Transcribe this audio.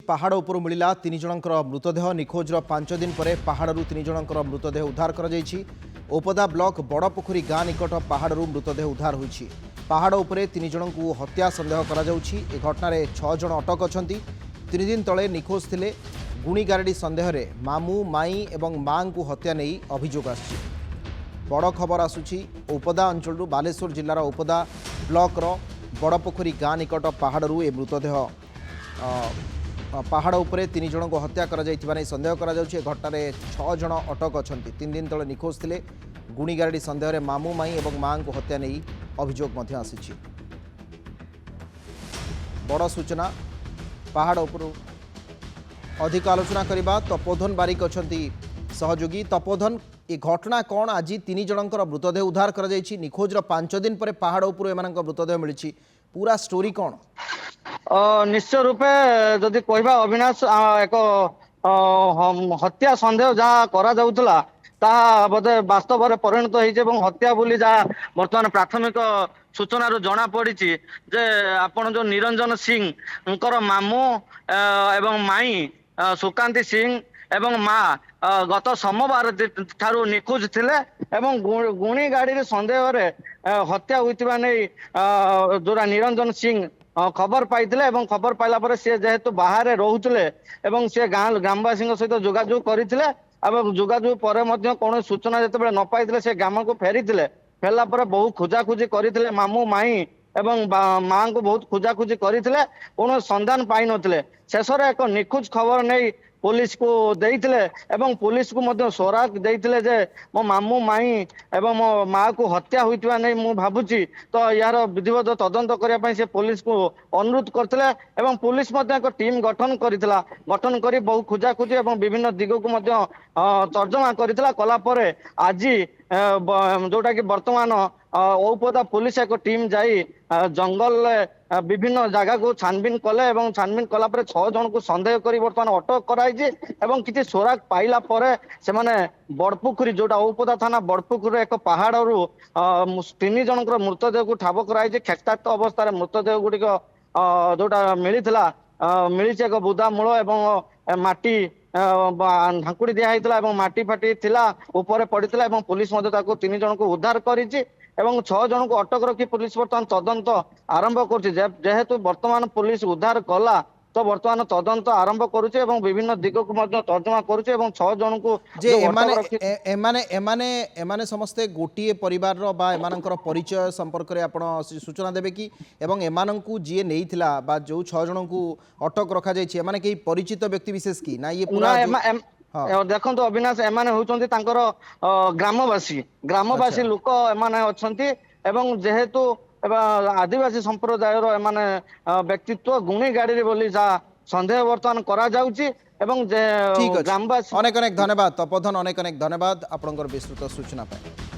पहाड़ उपर मिला तीन जनकर मृतदेह निखोजर 5 दिन पर पहाड़ू तीन जनकर मृतदेह उद्धार कर ओपदा ब्लॉक बड़पोखरी गाँ निकट पहाड़ू मृतदेह उद्धार होईछि। पहाड़ उपरे तीन जन को हत्या संदेह करा जाउछि। ए घटना 6 जन अटक अछंती। 3 दिन तले निखोज थिले गुणीगारेडी संदेह रे मामू माई एवं मां को हत्या नहीं अभियोग आछि। बड़ खबर आसुछि ओपदा अंचल बालेश्वर जिलार ओपदा ब्लॉक बड़पोखरी गाँ निकट पहाड़ू ए मृतदेह पहाड़ उपरे तीन जन को हत्या करा जाइथिबा संदेह करा जाउछि। ए घटना 6 जन अटक अछंती। 3 दिन तले निखोज थिले गुणीगारेडी संदेह रे मामू माई एवं मां को हत्या नहीं अभियोग मध्य आसिछि। बड़ सूचना पहाड़ उपरू अधिक आलोचना करबा तपोधन बारिक अछंती सहयोगी। तपोधन ए घटना कौन आज तीन जनकर मृतदेह उद्धार कर निखोजर 5 दिन पर पहाड़ उपरू एमानक मृतदेह मिली पूरा स्टोरी कौन? निश्चय रूपे जदि कहबा अविनाश एक हत्या संदेह जहाँ करा जाउतला ताहा बोधे वास्तव में परिणत होइছে এবং हत्या बोली जहाँ बर्तमान प्राथमिक सूचना जना पड़ी जे आपण जो निरंजन सिंह मामू एवं माई सुकांती सिंह एवं माँ गत सोमवार ठारू निखोज थिले एवं गुणी गाड़ी संदेह रे हत्या होइतिबा नै जोरा निरंजन सिंह खबर पाइथिले एवं खबर पाइला पर से जेहेतु बाहर रोहुथिले एवं से ग्रामवासी सहित जोगाजोग करथिले एवं जोगाजोग पर मध्य कौन सूचना जेतेबेले न पाइथिले से ग्राम को फेरीथिले। फेरला पर बहुत खोजाखोजी करथिले मामू माई एवं मां को बहुत खोजाखोजी करथिले कौन संधान पाइ नथिले। शेषरे एक निखोज खबर नहीं पुलिस को देइथिले एवं पुलिस को मध्य सोराक देइथिले जे मो मामू माई एवं मो माँ को हत्या होइतिबा नै मु भाबुची तो यार विधिवत तदंत करिया पई से पुलिस को अनुरोध करथिले एवं पुलिस मध्य एक टीम गठन करितला। गठन करी बहु खोजाखोजी एवं विभिन्न दिग को मध्य तर्जमा करितला कला परे आज जोटा कि वर्तमान औपदा पुलिस एक टीम जाई जंगल विभिन्न जगह को छानबीन कले एवं छानबीन कला पर 6 जन को संदेह करी वर्तमान अटक कराई एवं किसी सोराक पाइला परे से माने बड़पोखरी जोटा औपदा थाना बड़पोखरी एक पहाड़रू 3 जनकर मृतदेह को ठाब कराई क्षताक्त अवस्था मृतदेह गुड़िक जोटा मिलता मिली एक बुदा मूल एवं माटी ढांकुड़ी दिया एवं माटी फाटी थिला ऊपर पड़ता एवं पुलिस 3 जन को उद्धार करिछि एवं 6 जन को अटक रखी पुलिस बर्तमान तदंत आरंभ कर जेहेतु वर्तमान पुलिस उद्धार कला तो वर्तमान तदंत आरंभ करुचे एवं विभिन्न दिग को मध्य तर्जमा करुचे एवं 6 जन को जे एमाने समस्ते गोटिए परिवार रो बा एमानकर परिचय संपर्क रे आपण सूचना देबे कि एवं एमानंकु जे नेइथिला बा जो 6 जन को अटक रखा जाय छि एमाने के परिचित व्यक्ति विशेष की ना ये पूरा देखो तो अविनाश एमाने होचंती तांकर ग्रामवासी लोक एमाने अछंती एवं जेहेतु आदिवासी संप्रदाय एमाने व्यक्तित्व गुणी गाड़ी बोली जा संदेह वर्तमान करा जाउची एवं ग्रामवासी अनेक अनेक धन्यवाद तपोधन अनेक अनेक धन्यवाद आपनकर विस्तृत सूचना पाए।